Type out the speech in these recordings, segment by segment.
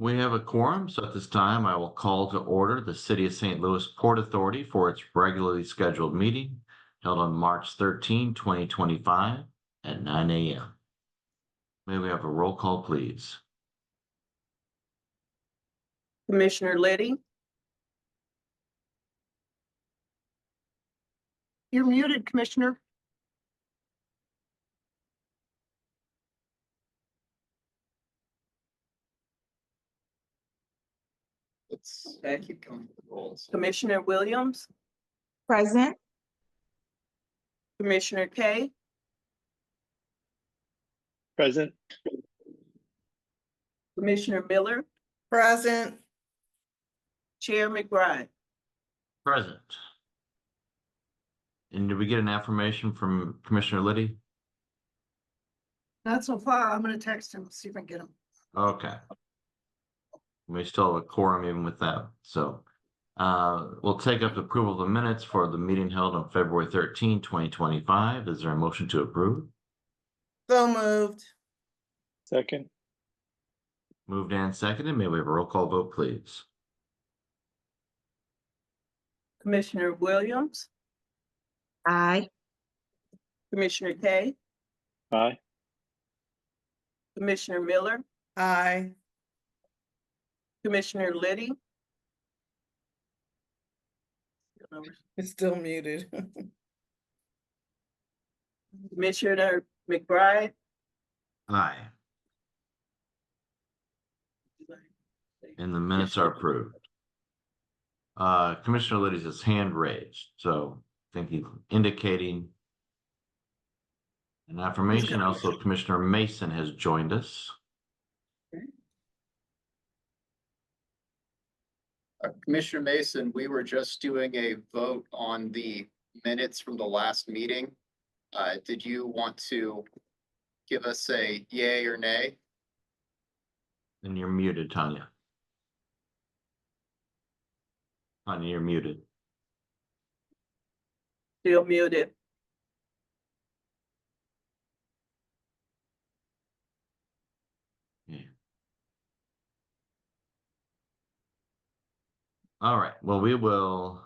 We have a quorum, so at this time I will call to order the City of St. Louis Port Authority for its regularly scheduled meeting held on March 13, 2025 at 9 a.m. May we have a roll call, please? Commissioner Liddy. You're muted, Commissioner. Let's keep going with the rolls. Commissioner Williams, Present. Commissioner Kay, Present. Commissioner Miller, Present. Chair McBride. Present. And did we get an affirmation from Commissioner Liddy? Not so far. I'm going to text him, see if I can get him. Okay. We still have a quorum even with that. So we'll take up approval of the minutes for the meeting held on February 13, 2025. Is there a motion to approve? So moved. Second. Moved and seconded. May we have a roll call vote, please? Commissioner Williams, Aye. Commissioner Kay, Aye. Commissioner Miller, Aye. Commissioner Liddy. It's still muted. Commissioner McBride. Aye. And the minutes are approved. Commissioner Liddy's his hand raised, so I think he's indicating an affirmation. Also, Commissioner Mason has joined us. Commissioner Mason, we were just doing a vote on the minutes from the last meeting. Did you want to give us a yay or nay? And you're muted, Tanya. Tanya, you're muted. Still muted. Yeah. All right. Well, we will.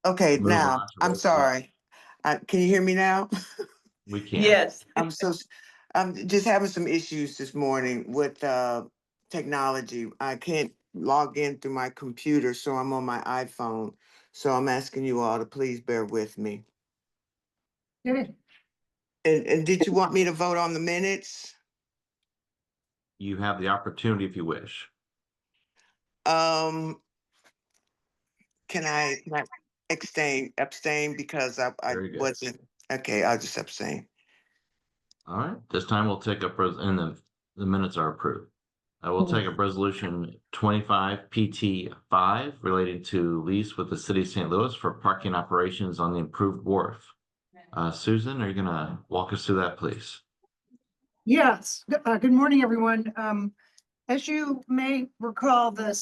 Okay, move now, on to I'm roll call. sorry. Can you hear me now? We can. Yes. I'm just having some issues this morning with technology. I can't log in through my computer, so I'm on my iPhone. So I'm asking you all to please bear with me. Good. And did you want me to vote on the minutes? You have the opportunity if you wish. Can I abstain because I Very good. wasn't, okay, I'll just abstain. All right. This time we'll take up and the minutes are approved. I will take up resolution 25 PT 5 relating to lease with the city of St. Louis for parking operations on the improved wharf. Susan, are you going to walk us through that, please? Yes. Good morning, everyone. As you may recall, the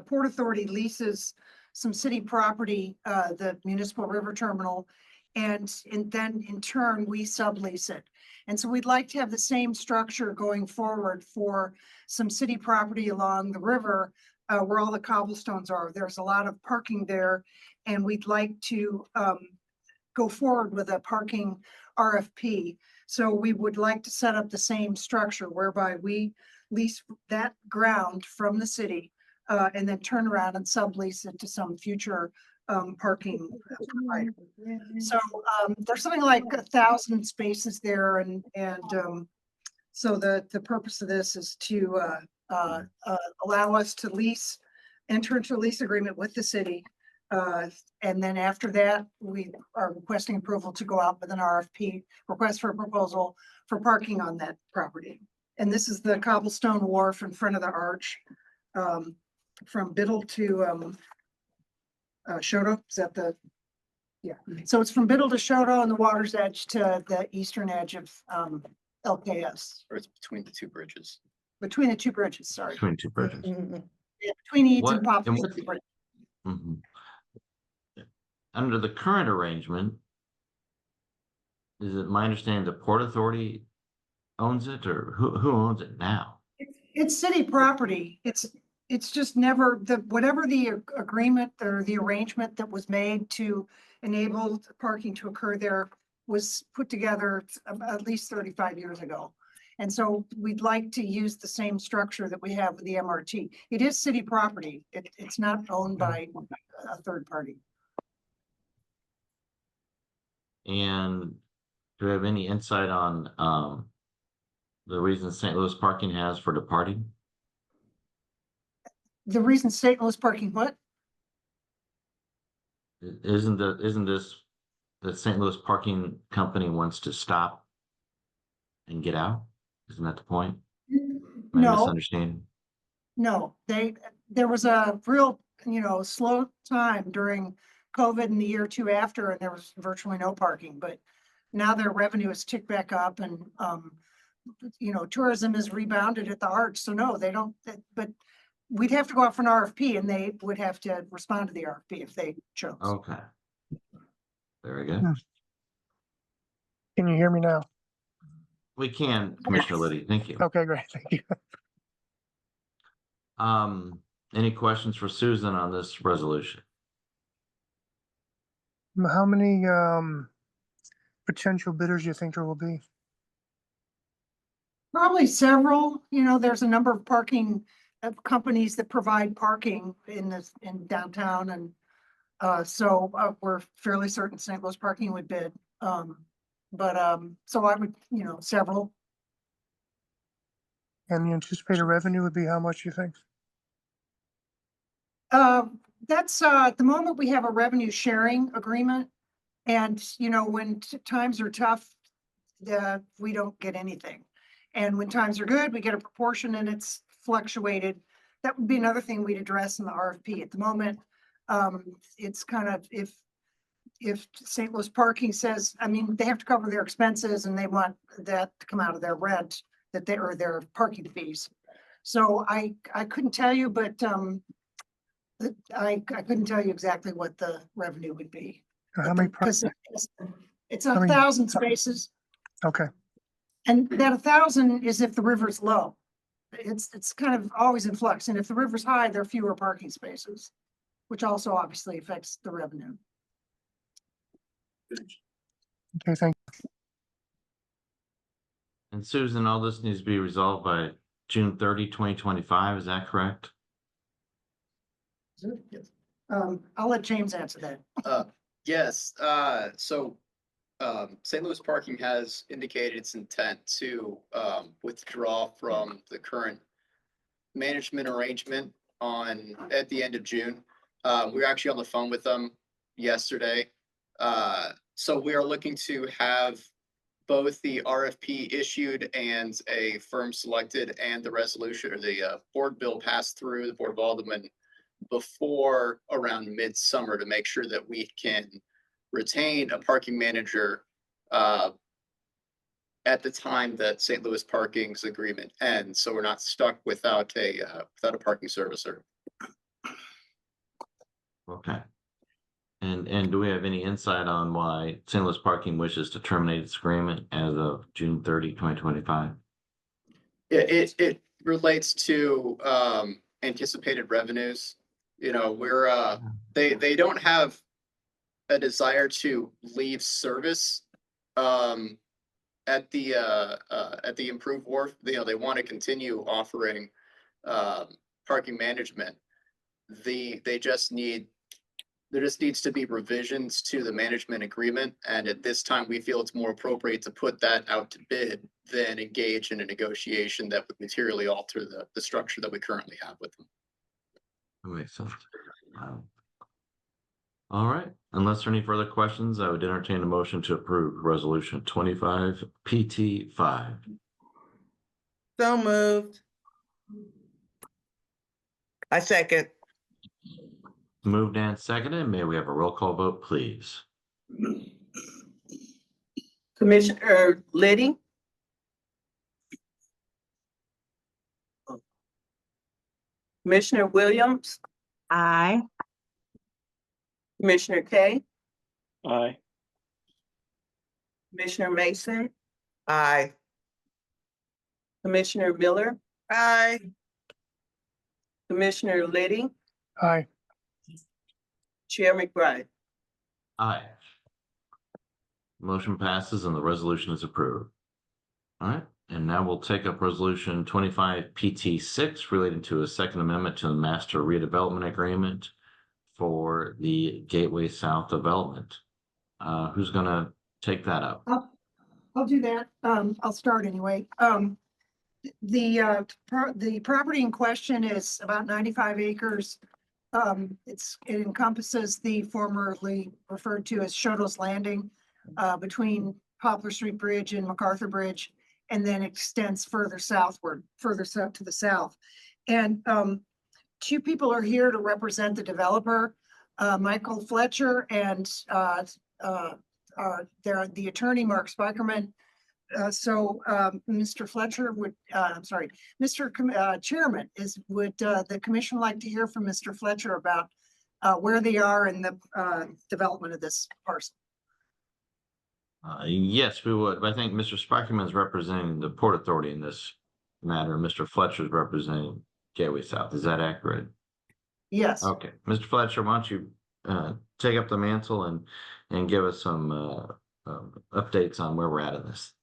Port Authority leases some city property, the Municipal River Terminal, and then in turn, we sublease it. And so we'd like to have the same structure going forward for some city property along the river where all the cobblestones are. There's a lot of parking there, and we'd like to go forward with a parking RFP. So we would like to set up the same structure whereby we lease that ground from the city and then turn around and sublease it to some future parking provider. So there's something like 1,000 spaces there, and so the purpose of this is to allow us to enter into a lease agreement with the city. And then after that, we are requesting approval to go out with an RFP, request for a proposal for parking on that property. And this is the cobblestone wharf in front of the arch from Biddle to Shoto. Is that the, yeah. So it's from Biddle to Shoto on the water's edge to the eastern edge of LKS. Or it's between the two bridges? Between the two bridges, sorry. Between two bridges. Yeah, between Eads and Pop. Mhm. Under the current arrangement, is it my understanding the Port Authority owns it, or who owns it now? It's city property. It's just never, whatever the agreement or the arrangement that was made to enable parking to occur there was put together at least 35 years ago. And so we'd like to use the same structure that we have with the MRT. It is city property. It's not owned by a third party. And do we have any insight on the reason St. Louis Parking has for departing? The reason St. Louis Parking, what? Isn't this the St. Louis Parking Company wants to stop and get out? Isn't that the point? Am I No. misunderstanding? No, there was a real, slow time during COVID and the year or two after, and there was virtually no parking, but now their revenue has ticked back up and, tourism has rebounded at the Arch. So no, they don't, but we'd have to go out for an RFP and they would have to respond to the RFP if they chose. Okay. Very good. Can you hear me now? We can, Commissioner Liddy. Thank you. Okay, great. Thank you. Any questions for Susan on this resolution? How many potential bidders do you think there will be? Probably several, there's a number of parking companies that provide parking in downtown. And so we're fairly certain St. Louis Parking would bid. So I would, several. And the anticipated revenue would be how much, you think? That's at the moment we have a revenue sharing agreement. And, when times are tough, we don't get anything. And when times are good, we get a proportion and it's fluctuated. That would be another thing we'd address in the RFP. At the moment, it's kind of if St. Louis Parking says, they have to cover their expenses and they want that to come out of their rent or their parking fees. So I couldn't tell you, but I couldn't tell you exactly what the revenue would be. How many? Because it's I mean- 1,000 spaces. Okay, And that 1,000 is if the river's low. It's kind of always in flux. And if the river's high, there are fewer parking spaces, which also obviously affects the revenue. okay, thank you. And Susan, all this needs to be resolved by June 30, 2025. Is that correct? I'll let James answer that. Yes, so St. Louis Parking has indicated its intent to withdraw from the current management arrangement at the end of June. We were actually on the phone with them yesterday. So we are looking to have both the RFP issued and a firm selected and the resolution or the board bill passed through the Board of Aldermen before around midsummer to make sure that we can retain a parking manager at the time that St. Louis Parking's agreement ends, so we're not stuck without a parking servicer. Okay. And do we have any insight on why St. Louis Parking wishes to terminate its agreement as of June 30, 2025? It relates to anticipated revenues. They don't have a desire to leave service at the improved wharf. They want to continue offering parking management. There just needs to be revisions to the management agreement, and at this time we feel it's more appropriate to put that out to bid than engage in a negotiation that would materially alter the structure that we currently have with them. That makes sense. All right. Unless there are any further questions, I would entertain a motion to approve Resolution 25 PT5. So moved. I second. Moved and seconded. May we have a roll call vote, please? Commissioner Liddy. Commissioner Williams, Aye. Commissioner Kay, Aye. Commissioner Mason, Aye. Commissioner Miller, Aye. Commissioner Liddy, Aye. Chair McBride. Aye. Motion passes and the resolution is approved. All right, and now we'll take up resolution 25 PT 6 relating to a second amendment to the master redevelopment agreement for the Gateway South development. Who's gonna take that up? I'll do that. I'll start anyway. The property in question is about 95 acres. It encompasses the formerly referred to as Shoto's Landing, between Poplar Street Bridge and MacArthur Bridge, and then extends further southward, further south to the south. And, two people are here to represent the developer, Michael Fletcher, and, the attorney, Mark Spikerman. Mr. Fletcher would, Mr. Chairman, would the commission like to hear from Mr. Fletcher about where they are in the development of this parcel? Yes, we would. But I think Mr. Sparkman is representing the Port Authority in this matter. Mr. Fletcher is representing Gateway South. Is that accurate? Yes. Okay, Mr. Fletcher, why don't you take up the mantle and give us some updates on where we're at in this?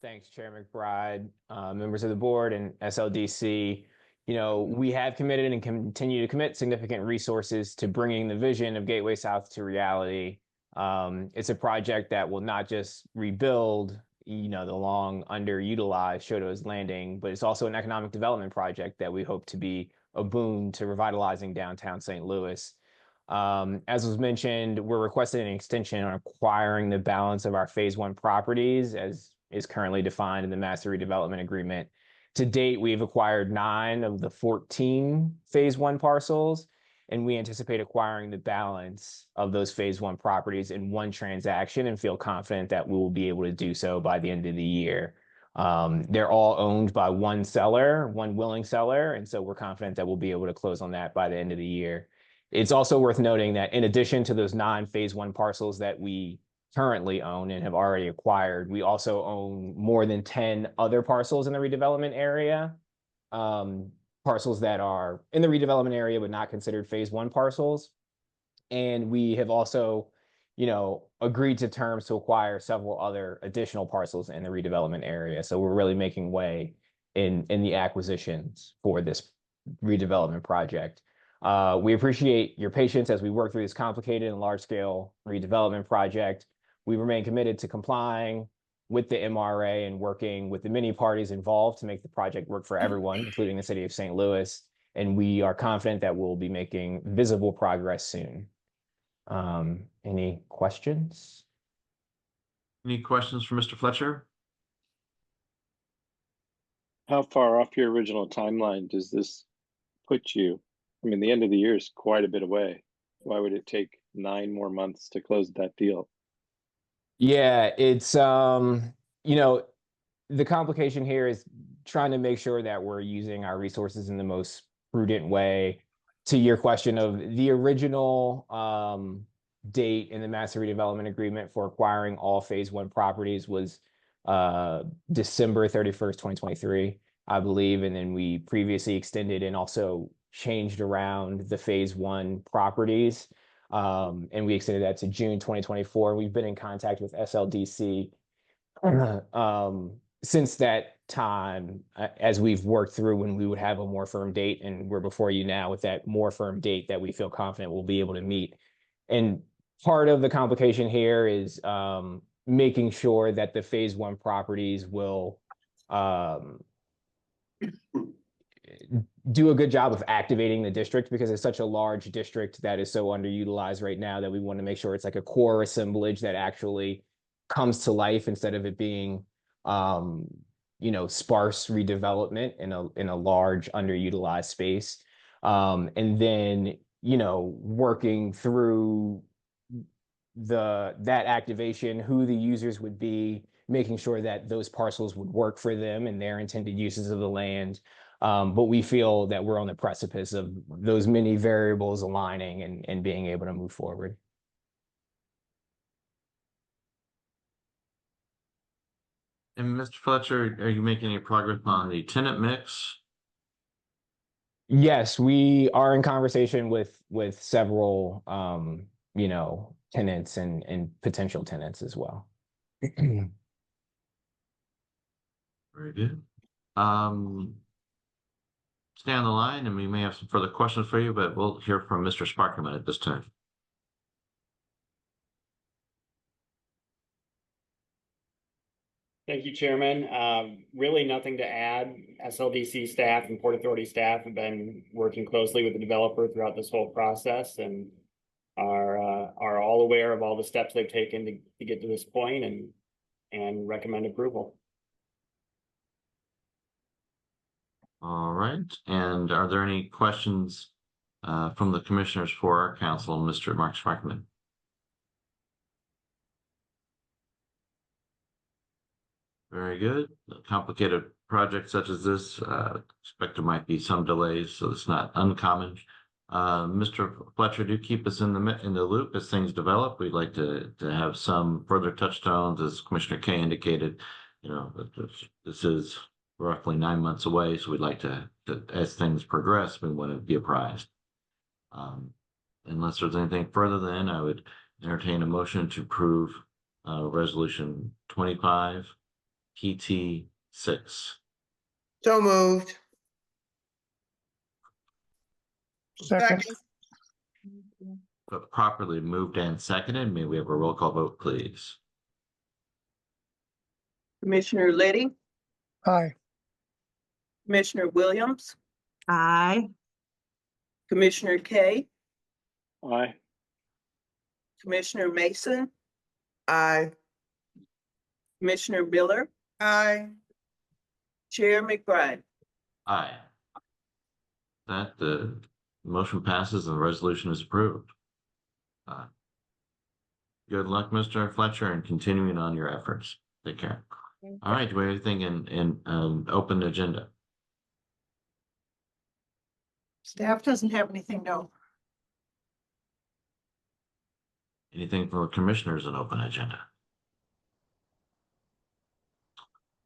Thanks, Chair McBride, members of the board and SLDC. You know, we have committed and continue to commit significant resources to bringing the vision of Gateway South to reality. It's a project that will not just rebuild, you know, the long underutilized Shoto's Landing, but it's also an economic development project that we hope to be a boon to revitalizing downtown St. Louis. As was mentioned, we're requesting an extension on acquiring the balance of our phase 1 properties as is currently defined in the master redevelopment agreement. To date, we've acquired 9 of the 14 phase 1 parcels, and we anticipate acquiring the balance of those phase 1 properties in one transaction and feel confident that we will be able to do so by the end of the year. They're all owned by one seller, one willing seller, and so we're confident that we'll be able to close on that by the end of the year. It's also worth noting that in addition to those 9 phase 1 parcels that we currently own and have already acquired, we also own more than 10 other parcels in the redevelopment area. Parcels that are in the redevelopment area but not considered phase 1 parcels. And we have also, you know, agreed to terms to acquire several other additional parcels in the redevelopment area. So we're really making way in the acquisitions for this redevelopment project. We appreciate your patience as we work through this complicated and large-scale redevelopment project. We remain committed to complying with the MRA and working with the many parties involved to make the project work for everyone, including the city of St. Louis. And we are confident that we'll be making visible progress soon. Any questions? Any questions for Mr. Fletcher? How far off your original timeline does this put you? I mean, the end of the year is quite a bit away. Why would it take 9 more months to close that deal? Yeah, it's, you know, the complication here is trying to make sure that we're using our resources in the most prudent way. To your question of the original date in the master redevelopment agreement for acquiring all phase 1 properties was December 31st, 2023, I believe. And then we previously extended and also changed around the phase 1 properties. And we extended that to June 2024. We've been in contact with SLDC since that time, as we've worked through when we would have a more firm date, and we're before you now with that more firm date that we feel confident we'll be able to meet. And part of the complication here is making sure that the phase 1 properties will do a good job of activating the district, because it's such a large district that is so underutilized right now that we want to make sure it's like a core assemblage that actually comes to life instead of it being, you know, sparse redevelopment in a large underutilized space. And then, you know, working through that activation, who the users would be, making sure that those parcels would work for them and their intended uses of the land. But we feel that we're on the precipice of those many variables aligning and being able to move forward. And Mr. Fletcher, are you making any progress on the tenant mix? Yes, we are in conversation with several tenants and potential tenants as well. Very good. Stay on the line and we may have some further questions for you, but we'll hear from Mr. Sparkman at this time. Thank you, Chairman. Really nothing to add. SLDC staff and Port Authority staff have been working closely with the developer throughout this whole process and are all aware of all the steps they've taken to get to this point and recommend approval. All right. And are there any questions from the commissioners for our counsel, Mr. Mark Sparkman? Very good. A complicated project such as this, expect there might be some delays, so it's not uncommon. Mr. Fletcher, do keep us in the loop as things develop. We'd like to have some further touchstones, as Commissioner Kay indicated. You know, this is roughly 9 months away, so we'd like to as things progress, we want to be apprised. Unless there's anything further, then I would entertain a motion to approve resolution 25 PT 6. So moved. Second. But properly moved and seconded. May we have a roll call vote, please? Commissioner Liddy, Aye. Commissioner Williams, Aye. Commissioner Kay, Aye. Commissioner Mason, Aye. Commissioner Miller, Aye. Chair McBride. Aye. That the motion passes and the resolution is approved. Good luck, Mr. Fletcher, and continuing on your efforts. Take care. All right, do we have anything in open agenda? Staff doesn't have anything, no. Anything from the commissioners in open agenda?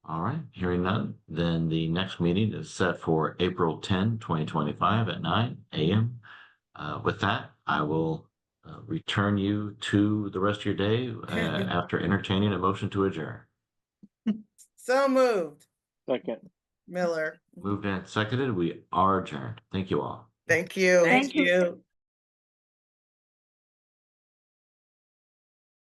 All right, hearing none, then the next meeting is set for April 10, 2025 at 9 a.m. With that, I will return you to the rest of your day after entertaining a motion to adjourn. So moved. Second. Miller. Moved and seconded, we are adjourned. Thank you all. Thank you. Thank you.